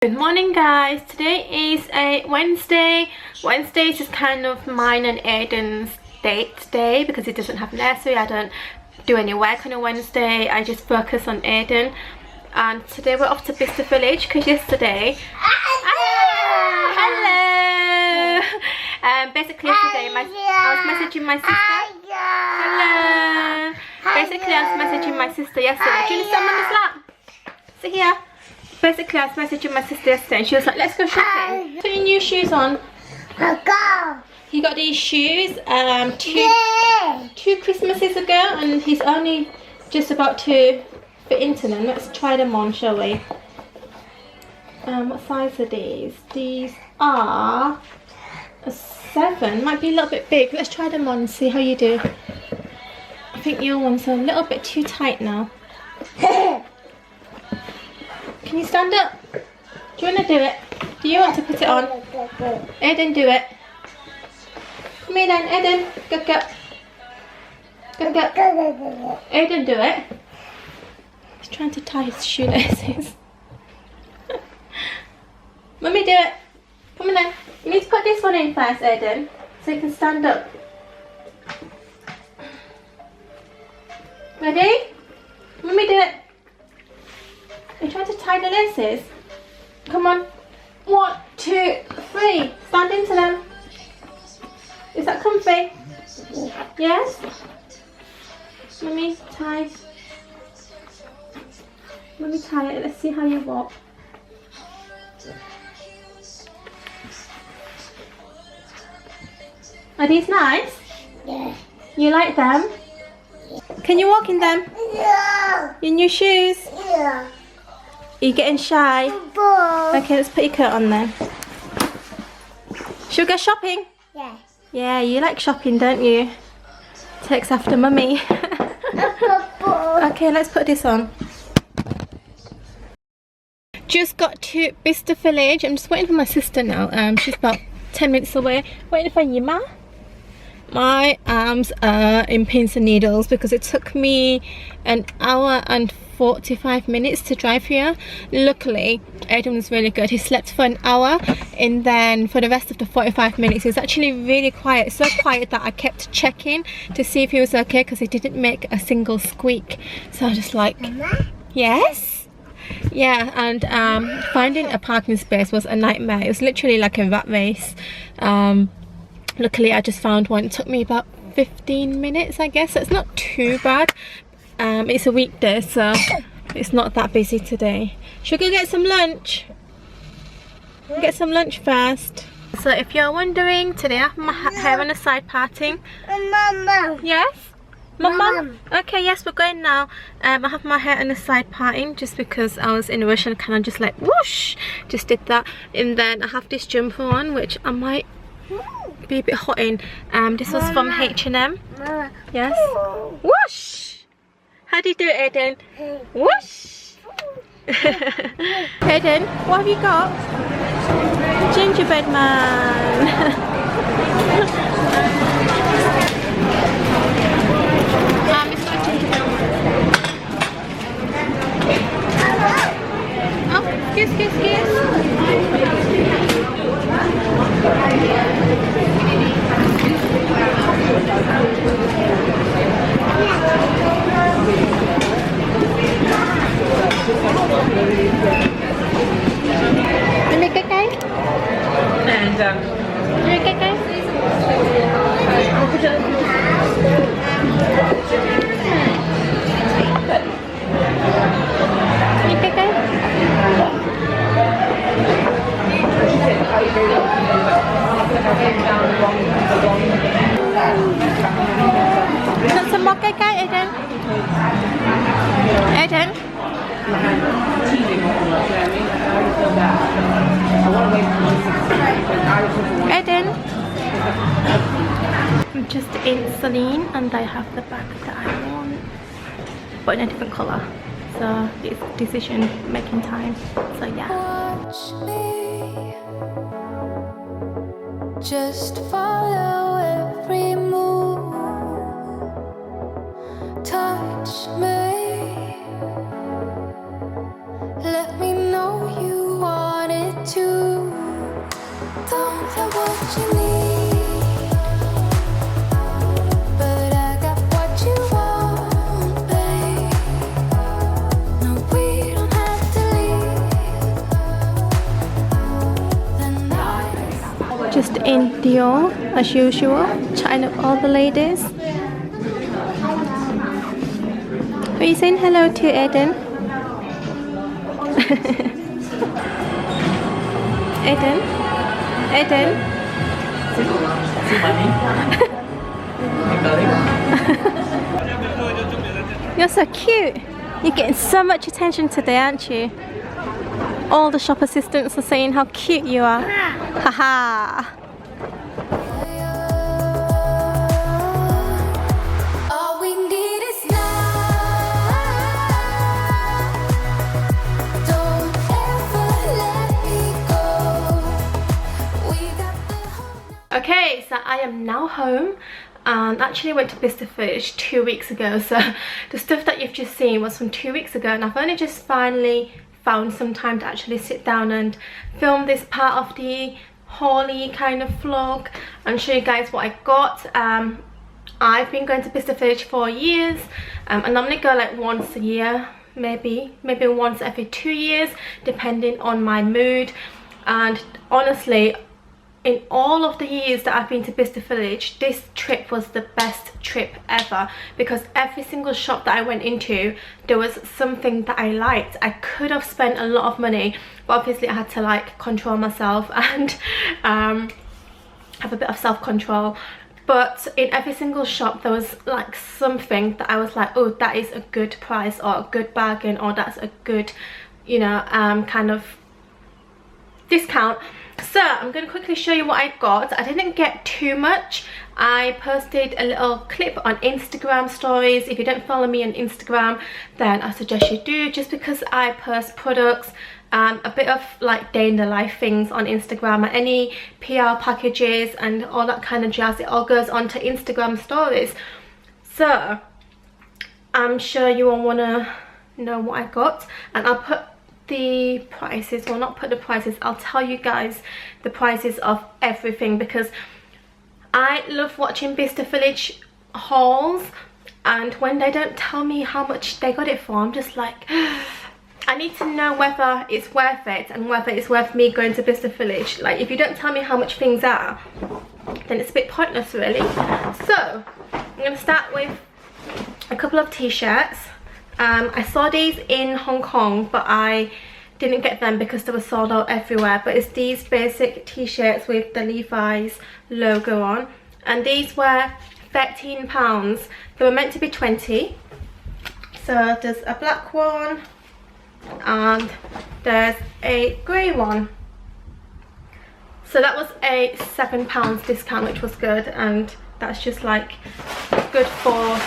Good morning guys, today is a Wednesday. Wednesday is just kind of mine and Aiden's date day because he doesn't have nursery. I don't do any work on a Wednesday, I just focus on Aiden. And today we're off to Bicester Village because yesterday... Hello! Basically yesterday I was messaging my sister. Hello! Basically I was messaging my sister yesterday. Do you want to stand on this lap? Sit here. Basically, I was messaging my sister yesterday and she was like, let's go shopping. Put your new shoes on. He got these shoes two Christmases ago and he's only just about to fit into them. Let's try them on, shall we? What size are these? These are a 7. Might be a little bit big. Let's try them on and see how you do. I think your one's a little bit too tight now. Can you stand up? Do you want to do it? Do you want to put it on? Aiden, do it. Come here then, Aiden. Go, go. Go, go. Aiden, do it. He's trying to tie his shoelaces. Mummy, do it. Come on then. You need to put this one in first, Aiden, so you can stand up. Ready? Mummy, do it. Are you trying to tie the laces? Come on. 1, 2, 3. Stand into them. Is that comfy? Yes? Mummy, tie. Mummy, tie it. Let's see how you walk. Are these nice? Yeah. You like them? Can you walk in them? Yeah. Your new shoes? Yeah. Are you getting shy? Okay, let's put your coat on then. Should we go shopping? Yeah. Yeah, you like shopping, don't you? Takes after mummy. Okay, let's put this on. Just got to Bicester Village. I'm just waiting for my sister now. She's about 10 minutes away. Waiting for Yima. My arms are in pins and needles because it took me an hour and 45 minutes to drive here. Luckily, Aiden was really good. He slept for an hour and then for the rest of the 45 minutes he was actually really quiet. So quiet that I kept checking to see if he was okay because he didn't make a single squeak. So I was just like, Mama? Yes? Yeah, and finding a parking space was a nightmare. It was literally like a rat race. Luckily I just found one. It took me about 15 minutes, I guess. So it's not too bad. It's a weekday, so it's not that busy today. Should we go get some lunch? Get some lunch first. So if you're wondering, today I have my hair on a side parting. Mama. Yes? Mama? Okay, yes, we're going now. I have my hair on a side parting just because I was in a rush and kind of just like whoosh, just did that. And then I have this jumper on, which I might be a bit hot in. This was from H&M. Yes. Whoosh! How do you do it, Aiden? Whoosh! Aiden, what have you got? Gingerbread man. It's not gingerbread. Oh, excuse. Let me get guys. And let me get guys. Want some more cake, Aiden? Aiden? Aiden? I'm just in Celine and I have the bag that I want, but in a different colour. So it's decision making time. So yeah. Watch me. Just follow every move. Touch me. Let me know you want it. you. Don't have what you need, but I got what you want, babe. No, we don't have to leave the night. Just in Dior as usual, chatting up all the ladies. Are you saying hello to Eden? Eden? Eden? You're so cute. You're getting so much attention today, aren't you? All the shop assistants are saying how cute you are. Haha. All we need is love. Don't ever let me go. We got the whole. Okay, so I am now home. Actually went to Bicester 2 weeks ago, so the stuff that you've just seen was from 2 weeks ago, and I've only just finally found some time to actually sit down and film this part of the hauly kind of vlog and show you guys what I got. I've been going to Bicester for years. I normally go like once a year, maybe once every 2 years, depending on my mood. And honestly, in all of the years that I've been to Bicester Village, this trip was the best trip ever, because every single shop that I went into, there was something that I liked. I could have spent a lot of money, but obviously I had to like control myself and have a bit of self-control. But in every single shop there was like something that I was like, oh, that is a good price, or a good bargain, or that's a good, you know, kind of discount. So I'm going to quickly show you what I got. I didn't get too much. I posted a little clip on Instagram stories. If you don't follow me on Instagram, then I suggest you do, just because I post products, a bit of like day in the life things on Instagram, and any PR packages and all that kind of jazz, it all goes onto Instagram stories. So I'm sure you all want to know what I got, and I'll put the prices, well, not put the prices, I'll tell you guys the prices of everything, because I love watching Bicester Village hauls, and when they don't tell me how much they got it for, I'm just like, I need to know whether it's worth it and whether it's worth me going to Bicester Village. Like, if you don't tell me how much things are, then it's a bit pointless really. So I'm going to start with a couple of t-shirts. I saw these in Hong Kong, but I didn't get them because they were sold out everywhere. But it's these basic t-shirts with the Levi's logo on, and these were £13. They were meant to be 20. So there's a black one and there's a grey one. So that was a £7 discount, which was good, and that's just like good for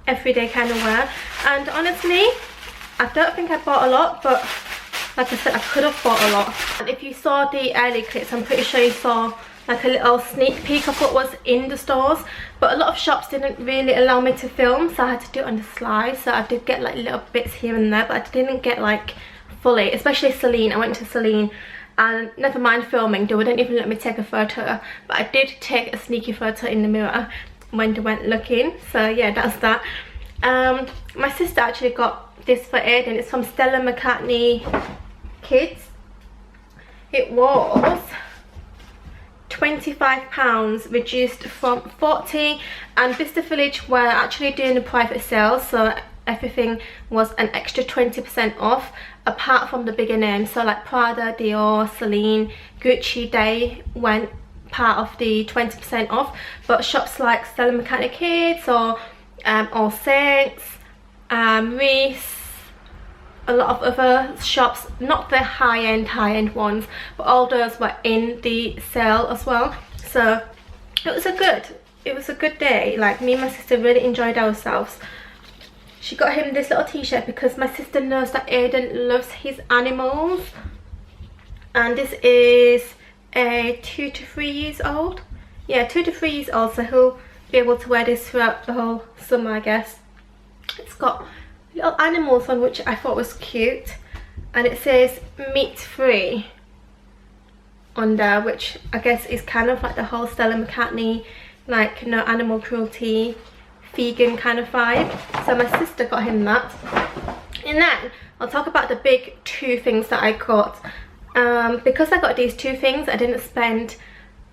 everyday kind of wear. And honestly, I don't think I bought a lot, but like I said, I could have bought a lot. And if you saw the early clips, I'm pretty sure you saw like a little sneak peek of what was in the stores, but a lot of shops didn't really allow me to film, so I had to do it on the sly. So I did get like little bits here and there, but I didn't get like fully, especially Celine. I went to Celine, and never mind filming, they wouldn't even let me take a photo, but I did take a sneaky photo in the mirror when they went looking. So yeah, that's that. My sister actually got this for Aiden. It's from Stella McCartney Kids. It was £25, reduced from 40, and Bicester Village were actually doing a private sale, so everything was an extra 20% off, apart from the bigger names. So like Prada, Dior, Celine, Gucci, they went part of the 20% off, but shops like Stella McCartney Kids or All Saints, Reese, a lot of other shops, not the high-end ones, but all those were in the sale as well. So it was a good day. Like, me and my sister really enjoyed ourselves. She got him this little t-shirt because my sister knows that Aiden loves his animals, and this is a 2 to 3 years old. Yeah, 2 to 3 years old, so he'll be able to wear this throughout the whole summer, I guess. It's got little animals on, which I thought was cute. and it says meat free on there, which I guess is kind of like the whole Stella McCartney, like no animal cruelty, vegan kind of vibe. So my sister got him that. And then I'll talk about the big two things that I got. Because I got these two things, I didn't spend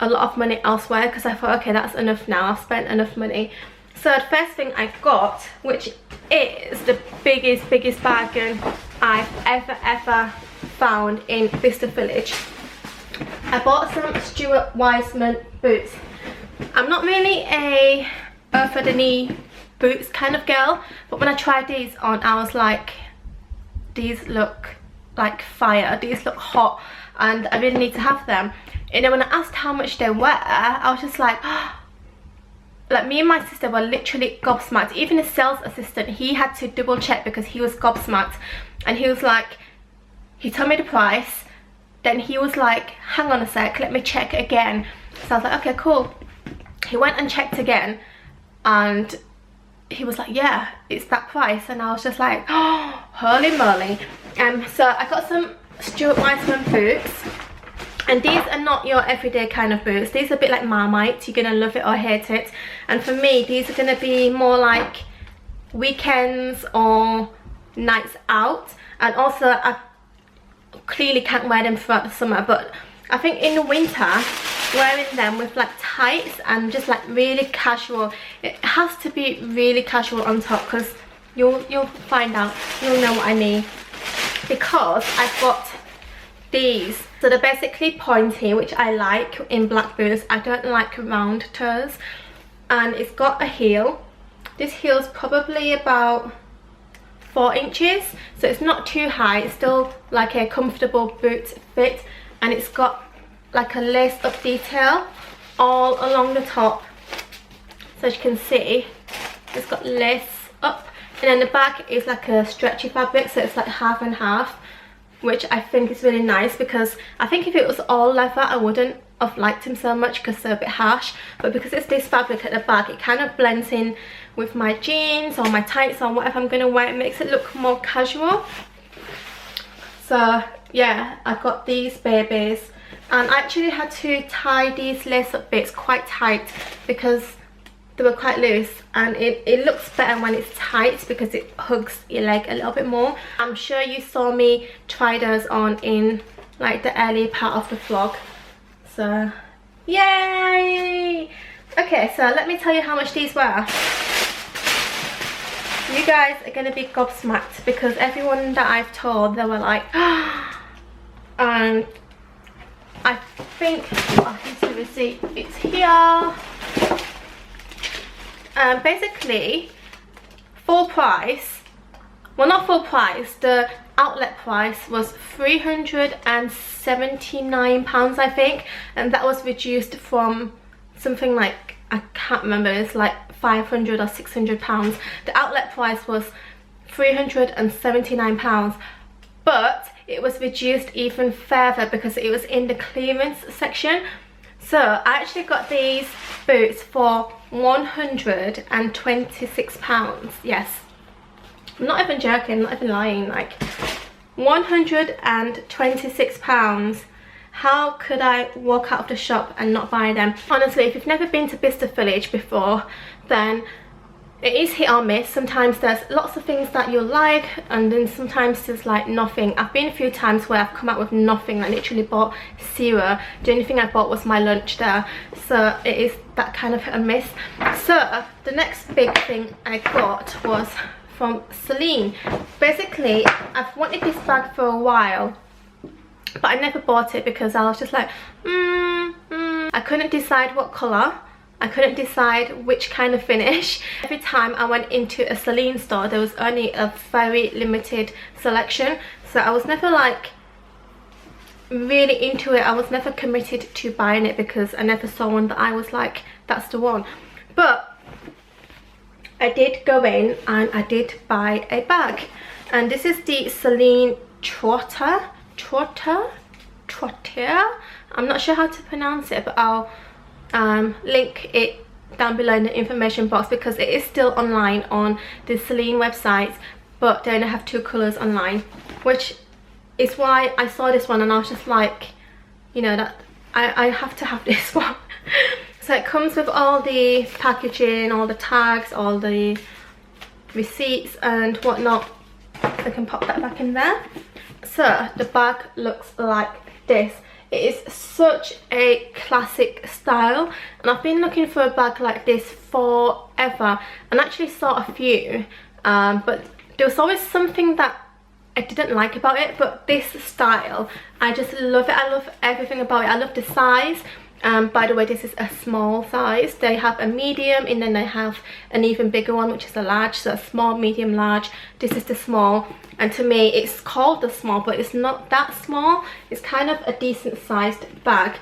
a lot of money elsewhere, because I thought, okay, that's enough now, I've spent enough money. So the first thing I got, which is the biggest bargain I've ever found in Bicester Village, I bought some Stuart Weitzman boots. I'm not really a over the knee boots kind of girl, but when I tried these on, I was like, these look like fire, these look hot, and I really need to have them. And then when I asked how much they were, I was just like, like, me and my sister were literally gobsmacked. Even the sales assistant, he had to double check because he was gobsmacked. And he was like, he told me the price, then he was like, hang on a sec, let me check again. So I was like, okay, cool. He went and checked again, and he was like, yeah, it's that price. And I was just like, oh, holy moly. So I got some Stuart Weitzman boots, and these are not your everyday kind of boots. These are a bit like Marmite, you're gonna love it or hate it. And for me, these are gonna be more like weekends or nights out. And also I clearly can't wear them throughout the summer, but I think in the winter, wearing them with like tights and just like really casual, it has to be really casual on top, because you'll find out, you'll know what I mean, because I've got these. So they're basically pointy, which I like in black boots. I don't like round toes. And it's got a heel. This heel's probably about 4 inches, so it's not too high, it's still like a comfortable boot fit. And it's got like a lace up detail all along the top, so as you can see, it's got lace up, and then the back is like a stretchy fabric, so it's like half and half, which I think is really nice, because I think if it was all leather I wouldn't have liked him so much because they're a bit harsh, but because it's this fabric at the back, it kind of blends in with my jeans or my tights or whatever I'm gonna wear. It makes it look more casual. So yeah, I got these babies, and I actually had to tie these lace up bits quite tight because they were quite loose, and it looks better when it's tight because it hugs your leg a little bit more. I'm sure you saw me try those on in like the early part of the vlog. So yay! Okay, so let me tell you how much these were. You guys are gonna be gobsmacked, because everyone that I've told, they were like, and I think, oh, here's the receipt, it's here. Basically, full price, well, not full price, the outlet price was £379, I think, and that was reduced from something like, I can't remember, it's like £500 or £600. The outlet price was £379, but it was reduced even further because it was in the clearance section. So I actually got these boots for £126. Yes, I'm not even joking, I'm not even lying, like £126. How could I walk out of the shop and not buy them? Honestly, if you've never been to Bicester Village before, then it is hit or miss. Sometimes there's lots of things that you'll like, and then sometimes there's like nothing. I've been a few times where I've come out with nothing. I literally bought zero. The only thing I bought was my lunch there. So it is that kind of hit or miss. So the next big thing I got was from Celine. Basically, I've wanted this bag for a while, but I never bought it because I was just like, I couldn't decide what colour. I couldn't decide which kind of finish. Every time I went into a Celine store, there was only a very limited selection. So I was never like really into it. I was never committed to buying it because I never saw one that I was like, that's the one. But I did go in and I did buy a bag. And this is the Celine Trotter. I'm not sure how to pronounce it, but I'll link it down below in the information box because it is still online on the Celine website, but they only have 2 colours online, which it's why I saw this one and I was just like, you know, that I have to have this one. So it comes with all the packaging, all the tags, all the receipts and whatnot. I can pop that back in there. So the bag looks like this. It is such a classic style, and I've been looking for a bag like this forever, and actually saw a few, but there was always something that I didn't like about it. But this style, I just love it. I love everything about it. I love the size. By the way, this is a small size. They have a medium and then they have an even bigger one, which is a large. So a small, medium, large. This is the small, and to me it's called the small, but it's not that small. It's kind of a decent sized bag.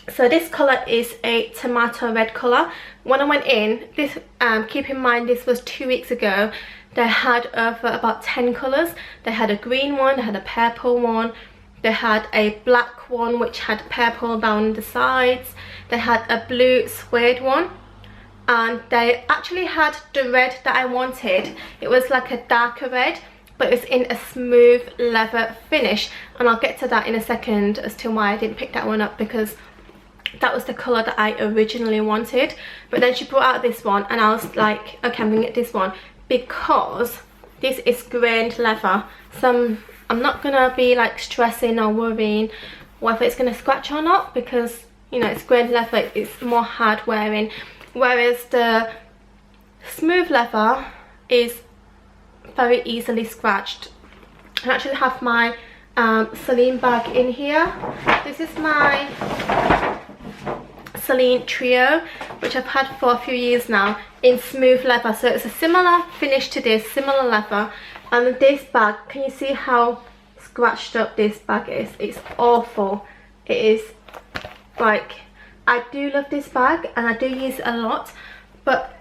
So this colour is a tomato red colour. When I went in, this keep in mind this was 2 weeks ago, they had over about 10 colours. They had a green one, they had a purple one, they had a black one which had purple down the sides, they had a blue suede one, and they actually had the red that I wanted. It was like a darker red, but it was in a smooth leather finish, and I'll get to that in a second as to why I didn't pick that one up, because that was the colour that I originally wanted. But then she brought out this one and I was like, okay, I'm gonna get this one because this is grained leather. So I'm not gonna be like stressing or worrying whether it's gonna scratch or not, because you know it's grained leather, it's more hard wearing, whereas the smooth leather is very easily scratched. I actually have my Celine bag in here. This is my Celine trio, which I've had for a few years now, in smooth leather. So it's a similar finish to this, similar leather. And this bag, can you see how scratched up this bag is? It's awful. It is like, I do love this bag and I do use it a lot, but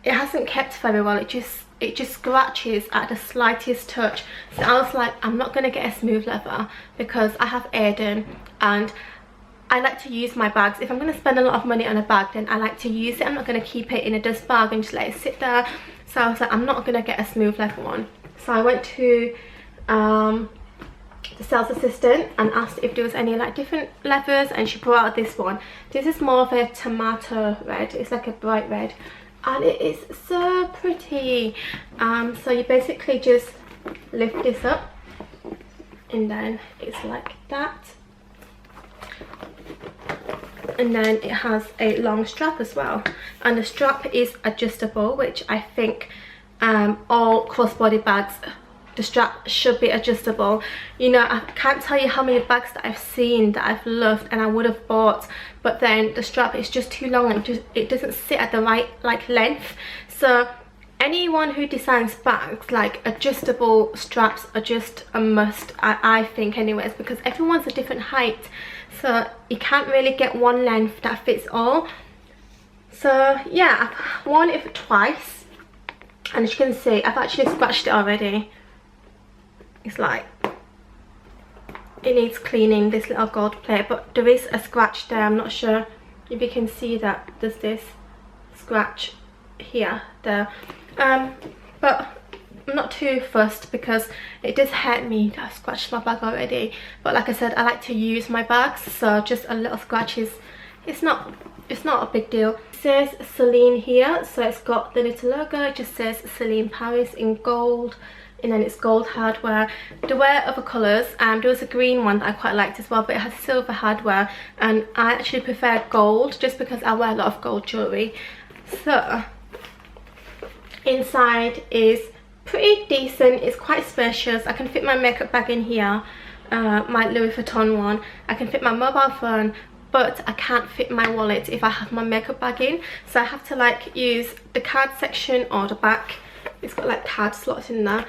it hasn't kept very well. It just scratches at the slightest touch. So I was like, I'm not going to get a smooth leather because I have Aiden and I like to use my bags. If I'm going to spend a lot of money on a bag, then I like to use it. I'm not going to keep it in a dust bag and just let it sit there. So I was like, I'm not going to get a smooth leather one. So I went to the sales assistant and asked if there was any like different leathers, and she brought out this one. This is more of a tomato red. It's like a bright red and it is so pretty. So you basically just lift this up and then it's like that. And then it has a long strap as well, and the strap is adjustable, which I think all crossbody bags, the strap should be adjustable. You know, I can't tell you how many bags that I've seen that I've loved and I would have bought, but then the strap is just too long and it doesn't sit at the right like length. So anyone who designs bags, like adjustable straps are just a must, I think anyways, because everyone's a different height. So you can't really get one length that fits all. So yeah, I've worn it twice, and as you can see, I've actually scratched it already. It's like, it needs cleaning, this little gold plate, but there is a scratch there. I'm not sure if you can see that there's this scratch here, there. But I'm not too fussed because it does hurt me that I've scratched my bag already. But like I said, I like to use my bags, so just a little scratch is, it's not a big deal. It says Celine here, so it's got the little logo. It just says Celine Paris in gold, and then it's gold hardware. There were other colours, there was a green one that I quite liked as well, but it has silver hardware, and I actually prefer gold just because I wear a lot of gold jewellery. So inside is pretty decent. It's quite spacious. I can fit my makeup bag in here, my Louis Vuitton one. I can fit my mobile phone, but I can't fit my wallet if I have my makeup bag in. So I have to like use the card section or the back. It's got like card slots in there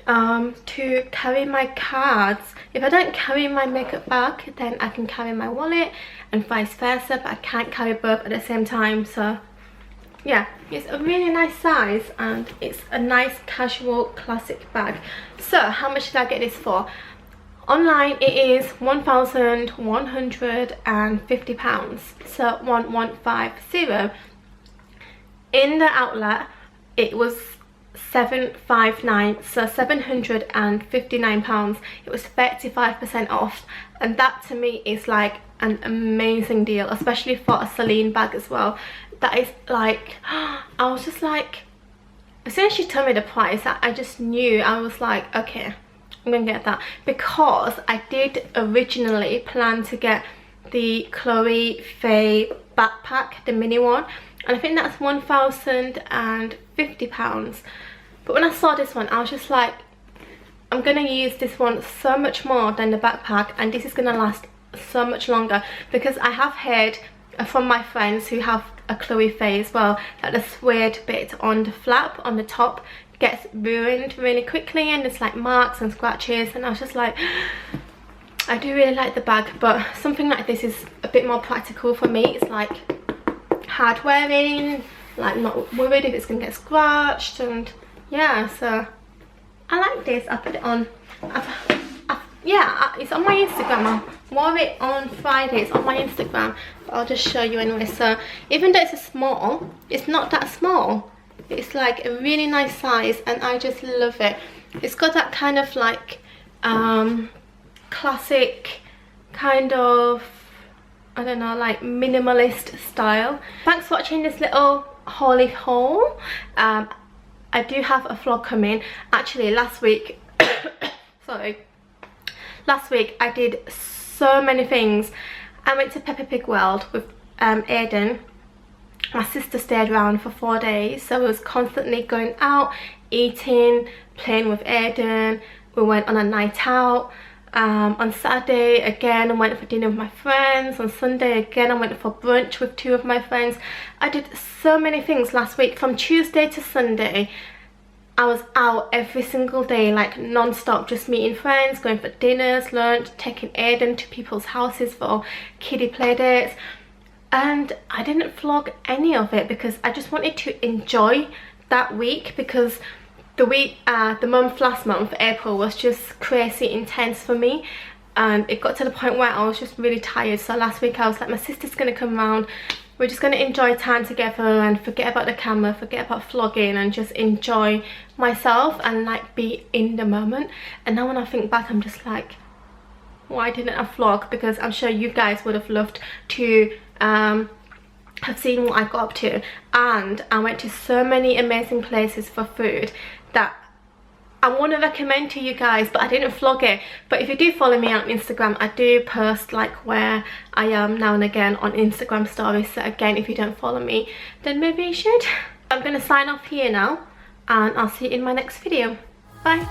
to carry my cards. If I don't carry my makeup bag, then I can carry my wallet and vice versa, but I can't carry both at the same time. So yeah, it's a really nice size and it's a nice casual classic bag. So how much did I get this for? Online it is £1,150, so 1150. In the outlet it was 759, so £759. It was 35% off, and that to me is like an amazing deal, especially for a Celine bag as well. That is like, I was just like, as soon as she told me the price, I just knew. I was like, okay, I'm gonna get that, because I did originally plan to get the Chloe Faye backpack, the mini one, and I think that's £1,050. But when I saw this one, I was just like, I'm gonna use this one so much more than the backpack, and this is gonna last so much longer, because I have heard from my friends who have a Chloe Faye as well that the suede bit on the flap on the top gets ruined really quickly, and it's like marks and scratches, and I was just like, I do really like the bag, but something like this is a bit more practical for me. It's like hard wearing, like not worried if it's gonna get scratched, and yeah, so I like this. I put it on. Yeah, it's on my Instagram. I wore it on Friday. It's on my Instagram, but I'll just show you anyway. So even though it's a small, it's not that small. It's like a really nice size, and I just love it. It's got that kind of like classic kind of, I don't know, like minimalist style. Thanks for watching this little hauly haul. I do have a vlog coming. Actually, last week sorry, last week I did so many things. I went to Peppa Pig World with Aiden. My sister stayed around for 4 days, so I was constantly going out, eating, playing with Aiden. We went on a night out. On Saturday again I went for dinner with my friends. On Sunday again I went for brunch with 2 of my friends. I did so many things last week. From Tuesday to Sunday I was out every single day, like non-stop, just meeting friends, going for dinners, lunch, taking Aiden to people's houses for kiddie play dates. And I didn't vlog any of it because I just wanted to enjoy that week, because the week, the month last month, April, was just crazy intense for me, and it got to the point where I was just really tired. So last week I was like, my sister's gonna come around, we're just gonna enjoy time together and forget about the camera, forget about vlogging, and just enjoy myself and like be in the moment. And now when I think back, I'm just like, why didn't I vlog? Because I'm sure you guys would have loved to have seen what I got up to. And I went to so many amazing places for food that I want to recommend to you guys, but I didn't vlog it. But if you do follow me on Instagram, I do post like where I am now and again on Instagram stories. So again, if you don't follow me, then maybe you should. I'm gonna sign off here now, and I'll see you in my next video. Bye.